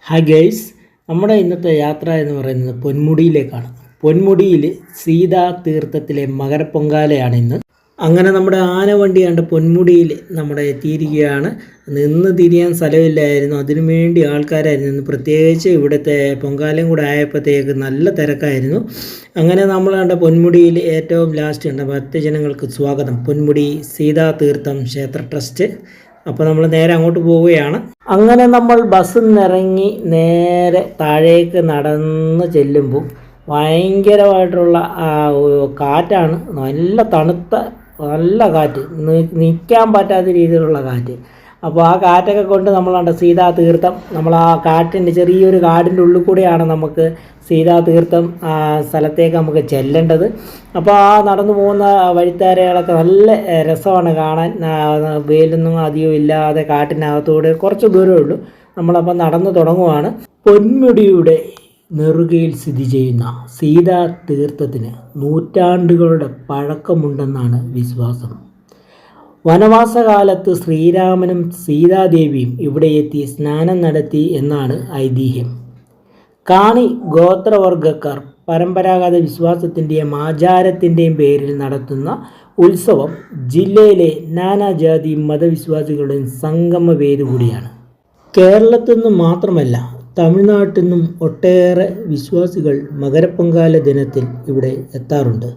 Hi guys, നമ്മുടെ ഇന്നത്തെ യാത്ര എന്ന് പറയുന്നത് പൊന്മുടിയിലേക്കാണ്. പൊന്മുടിയിൽ സീതാ തീർത്ഥത്തിലെ മകരപ്പൊങ്കാലയാണ് ഇന്ന്. അങ്ങനെ നമ്മുടെ ആനവണ്ടി കണ്ട് പൊന്മുടിയിൽ നമ്മുടെ എത്തിയിരിക്കുകയാണ്. നിന്ന് തിരിയാൻ സ്ഥലമില്ലായിരുന്നു, അതിനുവേണ്ടി ആൾക്കാരായിരുന്നു. പ്രത്യേകിച്ച് ഇവിടുത്തെ പൊങ്കാലയും കൂടെ ആയപ്പോഴത്തേക്ക് നല്ല തിരക്കായിരുന്നു. അങ്ങനെ നമ്മൾ കണ്ട പൊന്മുടിയിൽ ഏറ്റവും ലാസ്റ്റ് ഉണ്ട് ഭക്തജനങ്ങൾക്ക് സ്വാഗതം, പൊന്മുടി സീതാ തീർത്ഥം ക്ഷേത്ര ട്രസ്റ്റ്. അപ്പോൾ നമ്മൾ നേരെ അങ്ങോട്ട് പോവുകയാണ്. അങ്ങനെ നമ്മൾ ബസ്സിൽ നിന്നിറങ്ങി നേരെ താഴേക്ക് നടന്ന് ചെല്ലുമ്പോൾ ഭയങ്കരമായിട്ടുള്ള കാറ്റാണ്. നല്ല തണുത്ത നല്ല കാറ്റ്, നിൽക്കാൻ പറ്റാത്ത രീതിയിലുള്ള കാറ്റ്. അപ്പോൾ ആ കാറ്റൊക്കെ കൊണ്ട് നമ്മളാണ്ട് സീതാ തീർത്ഥം, നമ്മൾ ആ കാറ്റിൻ്റെ ചെറിയൊരു കാടിൻ്റെ ഉള്ളിൽ കൂടെയാണ് നമുക്ക് സീതാ തീർത്ഥം സ്ഥലത്തേക്ക് നമുക്ക് ചെല്ലേണ്ടത്. അപ്പോൾ ആ നടന്നു പോകുന്ന വഴിത്താരകളൊക്കെ നല്ല രസമാണ് കാണാൻ. വെയിലൊന്നും അധികം ഇല്ലാതെ കാട്ടിനകത്തൂടെ കുറച്ച് ദൂരമേ ഉള്ളൂ. നമ്മളപ്പോൾ നടന്നു തുടങ്ങുവാണ്. പൊന്മുടിയുടെ നെറുകയിൽ സ്ഥിതി ചെയ്യുന്ന സീതാ തീർത്ഥത്തിന് നൂറ്റാണ്ടുകളുടെ പഴക്കമുണ്ടെന്നാണ് വിശ്വാസം. വനവാസകാലത്ത് ശ്രീരാമനും സീതാദേവിയും ഇവിടെ എത്തി സ്നാനം നടത്തി എന്നാണ് ഐതിഹ്യം. കാണി ഗോത്രവർഗക്കാർ പരമ്പരാഗത വിശ്വാസത്തിൻ്റെയും ആചാരത്തിൻ്റെയും പേരിൽ നടത്തുന്ന ഉത്സവം ജില്ലയിലെ നാനാജാതി മതവിശ്വാസികളുടെയും സംഗമവേദി കൂടിയാണ്. കേരളത്തിൽ നിന്നും മാത്രമല്ല, തമിഴ്നാട്ടിൽ നിന്നും ഒട്ടേറെ വിശ്വാസികൾ മകരപ്പൊങ്കാല ദിനത്തിൽ ഇവിടെ എത്താറുണ്ട്.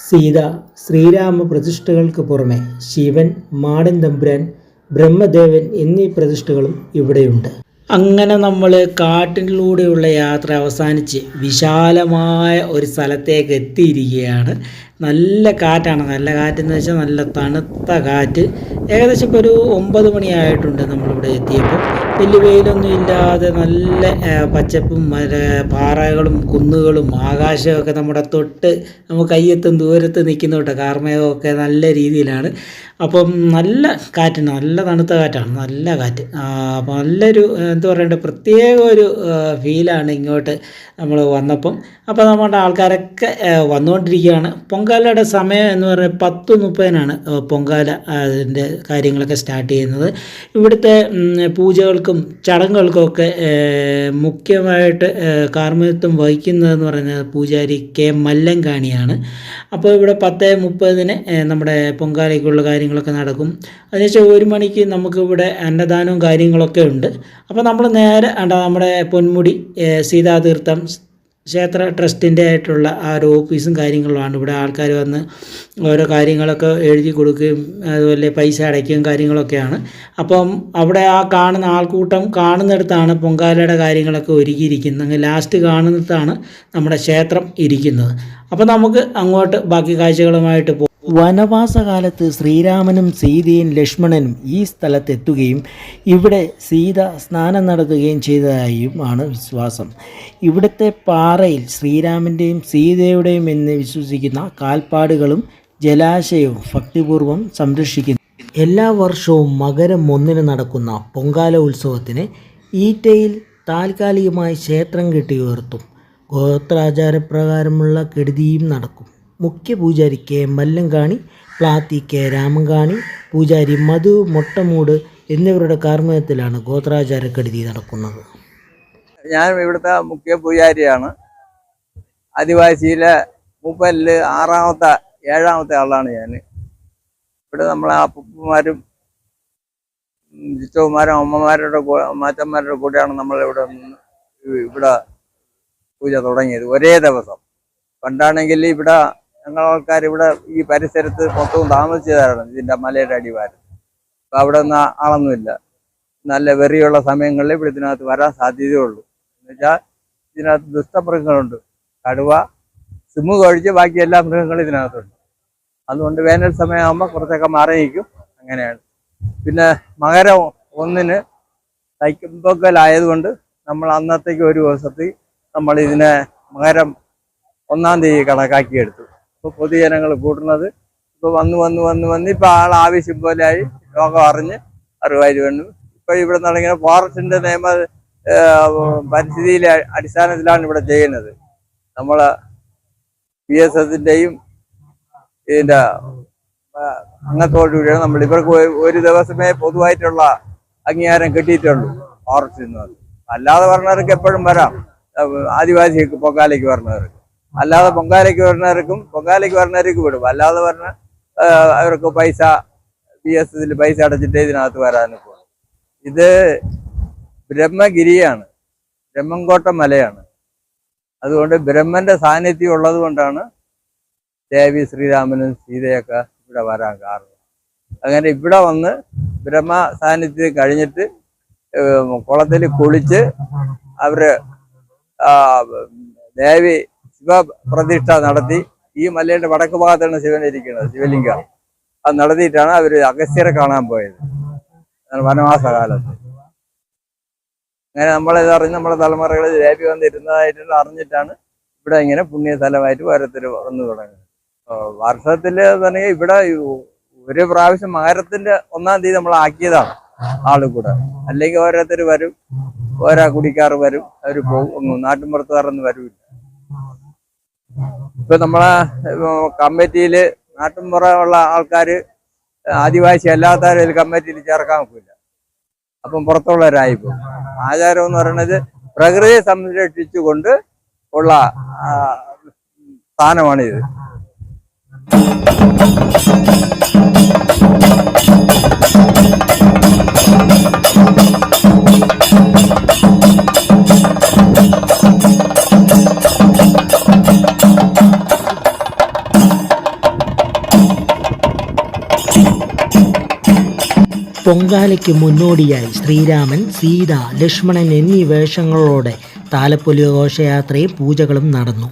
സീത, ശ്രീരാമ പ്രതിഷ്ഠകൾക്ക് പുറമെ ശിവൻ, മാടൻ തമ്പുരാൻ, ബ്രഹ്മദേവൻ എന്നീ പ്രതിഷ്ഠകളും ഇവിടെയുണ്ട്. അങ്ങനെ നമ്മൾ കാട്ടിലൂടെയുള്ള യാത്ര അവസാനിച്ച് വിശാലമായ ഒരു സ്ഥലത്തേക്ക് എത്തിയിരിക്കുകയാണ്. നല്ല കാറ്റാണ്. നല്ല കാറ്റെന്ന് വെച്ചാൽ നല്ല തണുത്ത കാറ്റ്. ഏകദേശം ഇപ്പോൾ ഒരു 9 മണിയായിട്ടുണ്ട് നമ്മളിവിടെ എത്തിയപ്പോൾ. വലിയ വെയിലൊന്നും ഇല്ലാതെ നല്ല പച്ചപ്പും പാറകളും കുന്നുകളും ആകാശമൊക്കെ നമ്മുടെ തൊട്ട് നമുക്ക് കയ്യെത്തും ദൂരത്ത് നിൽക്കുന്നോട്ടെ. കാർമേഘമൊക്കെ നല്ല രീതിയിലാണ്. അപ്പം നല്ല കാറ്റാണ്, നല്ല തണുത്ത കാറ്റാണ്, നല്ല കാറ്റ്. അപ്പോൾ നല്ലൊരു എന്താ പറയണ്ടേ, പ്രത്യേക ഒരു ഫീലാണ് ഇങ്ങോട്ട് നമ്മൾ വന്നപ്പം. അപ്പോൾ നമ്മുടെ ആൾക്കാരൊക്കെ വന്നുകൊണ്ടിരിക്കുകയാണ്. പൊങ്കാലയുടെ സമയം എന്ന് പറയുന്നത് 10:30 പൊങ്കാല അതിൻ്റെ കാര്യങ്ങളൊക്കെ സ്റ്റാർട്ട് ചെയ്യുന്നത്. ഇവിടുത്തെ പൂജകൾക്കും ചടങ്ങുകൾക്കൊക്കെ മുഖ്യമായിട്ട് കാർമ്മികത്വം വഹിക്കുന്നതെന്ന് പറയുന്നത് പൂജാരി കെ മല്ലങ്കാണിയാണ്. അപ്പോൾ ഇവിടെ 10:30 നമ്മുടെ പൊങ്കാലയ്ക്കുള്ള കാര്യങ്ങളൊക്കെ നടക്കും. അതിനുശേഷം 1 മണിക്ക് നമുക്കിവിടെ അന്നദാനവും കാര്യങ്ങളൊക്കെ ഉണ്ട്. അപ്പോൾ നമ്മൾ നേരെ നമ്മുടെ പൊന്മുടി സീതാതീർത്ഥം ക്ഷേത്ര ട്രസ്റ്റിൻ്റെ ആയിട്ടുള്ള ആ ഒരു ഓഫീസും കാര്യങ്ങളുമാണ്. ഇവിടെ ആൾക്കാർ വന്ന് ഓരോ കാര്യങ്ങളൊക്കെ എഴുതി കൊടുക്കുകയും അതുപോലെ പൈസ അടയ്ക്കുകയും കാര്യങ്ങളൊക്കെയാണ്. അപ്പം അവിടെ ആ കാണുന്ന ആൾക്കൂട്ടം കാണുന്നിടത്താണ് പൊങ്കാലയുടെ കാര്യങ്ങളൊക്കെ ഒരുക്കിയിരിക്കുന്നത്. അങ്ങ് ലാസ്റ്റ് കാണുന്നിടത്താണ് നമ്മുടെ ക്ഷേത്രം ഇരിക്കുന്നത്. അപ്പോൾ നമുക്ക് അങ്ങോട്ട് ബാക്കി കാഴ്ചകളുമായിട്ട് പോകും. വനവാസകാലത്ത് ശ്രീരാമനും സീതയും ലക്ഷ്മണനും ഈ സ്ഥലത്തെത്തുകയും ഇവിടെ സീത സ്നാനം നടത്തുകയും ചെയ്തതായുമാണ് വിശ്വാസം. ഇവിടുത്തെ പാറയിൽ ശ്രീരാമൻ്റെയും സീതയുടെയും എന്ന് വിശ്വസിക്കുന്ന കാൽപ്പാടുകളും ജലാശയവും ഭക്തിപൂർവ്വം സംരക്ഷിക്കുന്നു. എല്ലാ വർഷവും മകരം 1 നടക്കുന്ന പൊങ്കാല ഉത്സവത്തിന് ഈറ്റയിൽ താൽക്കാലികമായി ക്ഷേത്രം കെട്ടിയുയർത്തും. ഗോത്രാചാരപ്രകാരമുള്ള കെടുതിയും നടക്കും. മുഖ്യ പൂജാരി കെ മല്ലങ്കാണി, പ്ലാത്തി കെ രാമങ്കാണി, പൂജാരി മധു മൊട്ടമൂട് എന്നിവരുടെ കാർമ്മികത്തിലാണ് ഗോത്രാചാരക്കെടുതി നടക്കുന്നത്. ഞാൻ ഇവിടുത്തെ മുഖ്യ പൂജാരിയാണ്. ആദിവാസിയിലെ മൂപ്പലിൽ 6ാമത്തെ 7ാമത്തെ ആളാണ് ഞാൻ. ഇവിടെ നമ്മളെ അപ്പന്മാരും ജിച്ചവന്മാരും അമ്മമാരുടെ മാറ്റന്മാരുടെ കൂടെയാണ് നമ്മളിവിടെ ഇവിടെ പൂജ തുടങ്ങിയത്. ഒരേ ദിവസം. പണ്ടാണെങ്കിൽ ഇവിടെ ഞങ്ങളാൾക്കാർ ഇവിടെ ഈ പരിസരത്ത് മൊത്തവും താമസിച്ചതാണ്, ഇതിൻ്റെ മലയുടെ അടിവാരം. അപ്പം അവിടെ ഒന്നും ആളൊന്നുമില്ല. നല്ല വെറിയുള്ള സമയങ്ങളിൽ ഇവിടെ ഇതിനകത്ത് വരാൻ സാധ്യതയുള്ളൂ. എന്നുവെച്ചാൽ ഇതിനകത്ത് ദുഷ്ടമൃഗങ്ങളുണ്ട്. കടുവ, സിംഹം ഒഴിച്ച് ബാക്കി എല്ലാ മൃഗങ്ങളും ഇതിനകത്തുണ്ട്. അതുകൊണ്ട് വേനൽ സമയമാകുമ്പോൾ കുറച്ചൊക്കെ മാറി നിൽക്കും. അങ്ങനെയാണ്. പിന്നെ മകരം 1 തൈപ്പൊങ്കലായതുകൊണ്ട് നമ്മൾ അന്നത്തേക്ക് ഒരു ദിവസത്തിൽ നമ്മൾ ഇതിനെ മകരം 1-ാം തീയതി കണക്കാക്കിയെടുത്തു. ഇപ്പോൾ പൊതുജനങ്ങൾ കൂടുന്നത് ഇപ്പോൾ വന്ന് ഇപ്പോൾ ആവശ്യം പോലെയായി ലോകം അറിഞ്ഞ് അറിവായി വന്നു. ഇപ്പോൾ ഇവിടെ നിന്നിങ്ങനെ ഫോറസ്റ്റിൻ്റെ നിയമ പരിസ്ഥിതിയിലെ അടിസ്ഥാനത്തിലാണ് ഇവിടെ ചെയ്യുന്നത്. നമ്മൾ PSSൻ്റെയും ഇതിൻ്റെ അംഗത്തോടുകൂടിയാണ് നമ്മൾ ഇവർക്ക് ഒരു ദിവസമേ പൊതുവായിട്ടുള്ള അംഗീകാരം കിട്ടിയിട്ടുള്ളൂ ഫോറസ്റ്റിൽ നിന്ന്. അല്ലാതെ പറഞ്ഞവർക്ക് എപ്പോഴും വരാം. ആദിവാസി പൊങ്കാലയ്ക്ക് വരുന്നവർക്ക്, അല്ലാതെ പൊങ്കാലയ്ക്ക് വരുന്നവർക്ക് വിടും. അല്ലാതെ പറഞ്ഞ അവർക്ക് പൈസ PSൽ പൈസ അടച്ചിട്ട് ഇതിനകത്ത് വരാനും പോകും. ഇത് ബ്രഹ്മഗിരിയാണ്, ബ്രഹ്മങ്കോട്ട മലയാണ്. അതുകൊണ്ട് ബ്രഹ്മന്റെ സാന്നിധ്യം ഉള്ളത് കൊണ്ടാണ് ദേവി ശ്രീരാമനും സീതയൊക്കെ ഇവിടെ വരാൻ കാരണം. അങ്ങനെ ഇവിടെ വന്ന് ബ്രഹ്മ സാന്നിധ്യം കഴിഞ്ഞിട്ട് കുളത്തിൽ കുളിച്ച് അവര് ദേവി ശിവപ്രതിഷ്ഠ നടത്തി. ഈ മലയുടെ വടക്ക് ഭാഗത്താണ് ശിവൻ ഇരിക്കുന്നത്, ശിവലിംഗം. അത് നടത്തിയിട്ടാണ് അവര് അഗസ്ത്യരെ കാണാൻ പോയത് വനവാസ കാലത്ത്. അങ്ങനെ നമ്മളിതറിഞ്ഞ് നമ്മുടെ തലമുറകളിൽ ദേവി വന്നിരുന്നതായിട്ട് അറിഞ്ഞിട്ടാണ് ഇവിടെ ഇങ്ങനെ പുണ്യ സ്ഥലമായിട്ട് ഓരോരുത്തർ വന്നു തുടങ്ങുന്നത്. വർഷത്തില് തന്നെ ഇവിടെ ഒരു പ്രാവശ്യം മകരത്തിന്റെ 1-ാം തീയതി നമ്മൾ ആക്കിയതാണ് ആളുകൂടെ. അല്ലെങ്കിൽ ഓരോരുത്തർ വരും, ഓരോ കുടിക്കാർ വരും, അവർ പോകും. നാട്ടിൻപുറത്തുകാരൊന്നും വരില്ല. ഇപ്പൊ നമ്മളെ കമ്മിറ്റിയില് നാട്ടിൻപുറ ഉള്ള ആൾക്കാര് ആദിവാസി അല്ലാത്തവരെ കമ്മിറ്റിയിൽ ചേർക്കാൻ ഒക്കില്ല. അപ്പം പുറത്തുള്ളവരായിപ്പോ. ആചാരം എന്ന് പറയുന്നത് പ്രകൃതിയെ സംരക്ഷിച്ചുകൊണ്ട് ഉള്ള സ്ഥാനമാണിത്. പൊങ്കാലയ്ക്ക് മുന്നോടിയായി ശ്രീരാമൻ, സീത, ലക്ഷ്മണൻ എന്നീ വേഷങ്ങളോടെ താലപ്പൊലി ഘോഷയാത്രയും പൂജകളും നടന്നു.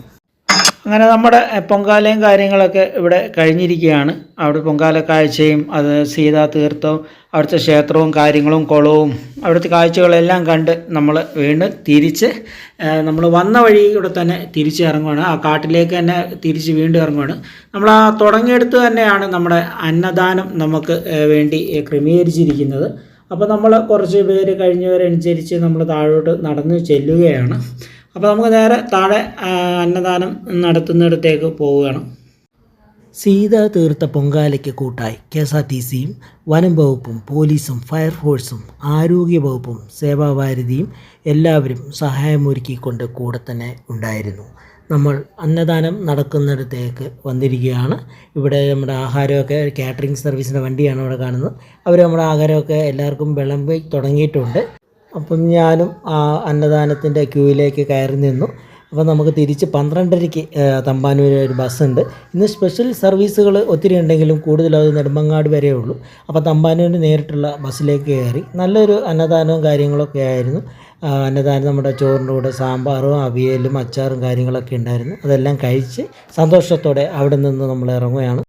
അങ്ങനെ നമ്മുടെ പൊങ്കാലയും കാര്യങ്ങളൊക്കെ ഇവിടെ കഴിഞ്ഞിരിക്കുകയാണ്. അവിടെ പൊങ്കാല കാഴ്ചയും അത് സീതാ തീർത്ഥവും അവിടുത്തെ ക്ഷേത്രവും കാര്യങ്ങളും കുളവും അവിടുത്തെ കാഴ്ചകളെല്ലാം കണ്ട് നമ്മൾ വീണ്ടും തിരിച്ച് നമ്മൾ വന്ന വഴിയിലൂടെ തന്നെ തിരിച്ച് ഇറങ്ങുകയാണ്. ആ കാട്ടിലേക്ക് തന്നെ തിരിച്ച് വീണ്ടും ഇറങ്ങുകയാണ്. നമ്മൾ ആ തുടങ്ങിയെടുത്ത് തന്നെയാണ് നമ്മുടെ അന്നദാനം നമുക്ക് വേണ്ടി ക്രമീകരിച്ചിരിക്കുന്നത്. അപ്പോൾ നമ്മൾ കുറച്ച് പേര് കഴിഞ്ഞവരനുസരിച്ച് നമ്മൾ താഴോട്ട് നടന്ന് ചെല്ലുകയാണ്. അപ്പോൾ നമുക്ക് നേരെ താഴെ അന്നദാനം നടത്തുന്നിടത്തേക്ക് പോവുകയാണ്. സീതാ തീർത്ഥ പൊങ്കാലയ്ക്ക് കൂട്ടായി KSRTCയും വനം വകുപ്പും പോലീസും ഫയർഫോഴ്സും ആരോഗ്യ വകുപ്പും സേവാഭാരതിയും എല്ലാവരും സഹായമൊരുക്കിക്കൊണ്ട് കൂടെ തന്നെ ഉണ്ടായിരുന്നു. നമ്മൾ അന്നദാനം നടക്കുന്നിടത്തേക്ക് വന്നിരിക്കുകയാണ്. ഇവിടെ നമ്മുടെ ആഹാരമൊക്കെ കാറ്ററിംഗ് സർവീസിൻ്റെ വണ്ടിയാണ് ഇവിടെ കാണുന്നത്. അവർ നമ്മുടെ ആഹാരമൊക്കെ എല്ലാവർക്കും വിളമ്പി തുടങ്ങിയിട്ടുണ്ട്. അപ്പം ഞാനും ആ അന്നദാനത്തിൻ്റെ ക്യൂവിലേക്ക് കയറി നിന്നു. അപ്പോൾ നമുക്ക് തിരിച്ച് 12:30-ക്ക് തമ്പാനൂർ ഒരു ബസ്സുണ്ട്. ഇന്ന് സ്പെഷ്യൽ സർവീസുകൾ ഒത്തിരി ഉണ്ടെങ്കിലും കൂടുതലത് നെടുമങ്ങാട് വരെ ഉള്ളൂ. അപ്പോൾ തമ്പാനൂരിന് നേരിട്ടുള്ള ബസ്സിലേക്ക് കയറി. നല്ലൊരു അന്നദാനവും കാര്യങ്ങളൊക്കെ ആയിരുന്നു. അന്നദാനം നമ്മുടെ ചോറിൻ്റെ കൂടെ സാമ്പാറും അവിയലും അച്ചാറും കാര്യങ്ങളൊക്കെ ഉണ്ടായിരുന്നു. അതെല്ലാം കഴിച്ച് സന്തോഷത്തോടെ അവിടെ നിന്ന് നമ്മൾ ഇറങ്ങുകയാണ്.